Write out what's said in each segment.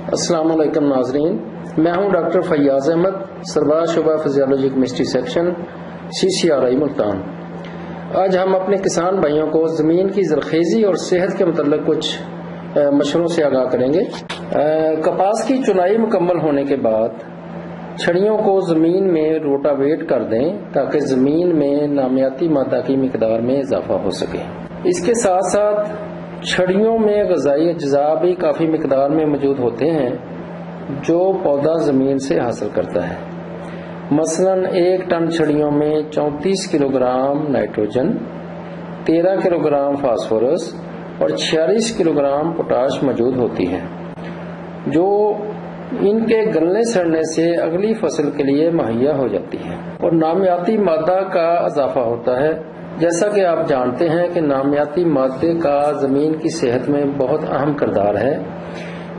السلام علیکم ناظرین، میں ہوں ڈاکٹر فیاض احمد، سربراہ شعبہ physiology chemistry section CCRI Multan. آج ہم اپنے کسان بھائیوں کو زمین کی زرخیزی اور صحت کے متعلق کچھ مشوروں سے آگاہ کریں گے۔ کپاس کی چنائی مکمل ہونے کے بعد چھڑیوں کو زمین میں روٹاویٹ کر دیں تاکہ زمین میں نامیاتی مادہ کی مقدار میں اضافہ ہو سکے۔ اس کے ساتھ ساتھ چھڑیوں میں غذائی اجزاء بھی کافی مقدار میں موجود ہوتے ہیں جو پودا زمین سے حاصل کرتا ہے۔ مثلاً 1 ٹن چھڑیوں میں 34 kilo gram nitrogen, 13 kilo gram phosphorus اور 46 کلو گرام پوٹاش موجود ہوتی ہے، جو ان کے گلنے سڑنے سے اگلی فصل کے لیے مہیا ہو جاتی ہے۔ اور نامیاتی مادہ کا اضافہ ہوتا ہے۔ جیسا کہ آپ جانتے ہیں کہ نامیاتی مادے کا زمین کی صحت میں بہت اہم کردار ہے۔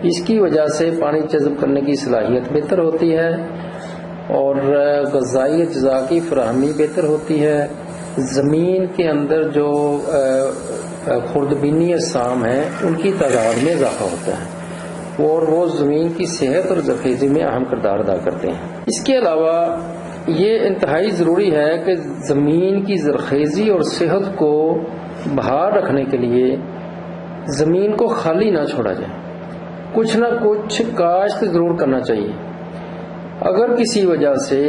اس کی وجہ سے پانی جذب کرنے کی صلاحیت بہتر ہوتی ہے اور غذائی اجزاء کی فراہمی بہتر ہوتی ہے۔ زمین کے اندر جو خوردبینی اجسام ہیں ان کی تعداد میں اضافہ ہوتا ہے اور وہ زمین کی صحت اور زرخیزی میں اہم کردار ادا کرتے ہیں۔ اس کے علاوہ یہ انتہائی ضروری ہے کہ زمین کی زرخیزی اور صحت کو بحال رکھنے کے لیے زمین کو خالی نہ چھوڑا جائے، کچھ نہ کچھ کاشت ضرور کرنا چاہیے۔ اگر کسی وجہ سے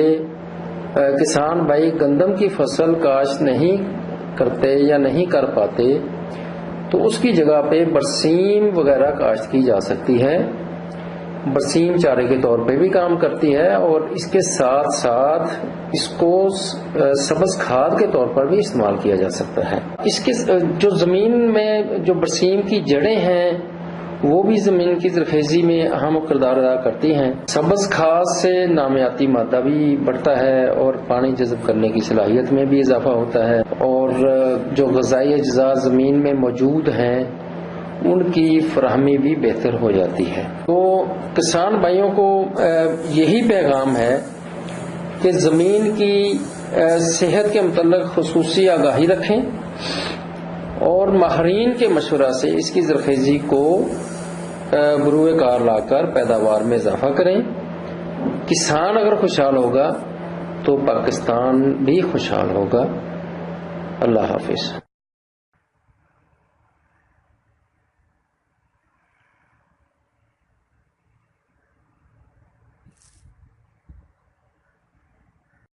کسان بھائی گندم کی فصل کاشت نہیں کرتے یا نہیں کر پاتے تو اس کی جگہ پہ برسیم وغیرہ کاشت کی جا سکتی ہے۔ برسیم چارے کے طور پہ بھی کام کرتی ہے اور اس کے ساتھ ساتھ اس کو سبز کھاد کے طور پر بھی استعمال کیا جا سکتا ہے۔ اس کے جو زمین میں جو برسیم کی جڑیں ہیں وہ بھی زمین کی زرخیزی میں اہم کردار ادا کرتی ہیں۔ سبز کھاد سے نامیاتی مادہ بھی بڑھتا ہے اور پانی جذب کرنے کی صلاحیت میں بھی اضافہ ہوتا ہے اور جو غذائی اجزاء زمین میں موجود ہیں ان کی فراہمی بھی بہتر ہو جاتی ہے۔ تو کسان بھائیوں کو یہی پیغام ہے کہ زمین کی صحت کے متعلق خصوصی آگاہی رکھیں اور ماہرین کے مشورہ سے اس کی زرخیزی کو بروئے کار لا کر پیداوار میں اضافہ کریں۔ کسان اگر خوشحال ہوگا تو پاکستان بھی خوشحال ہوگا۔ اللہ حافظ۔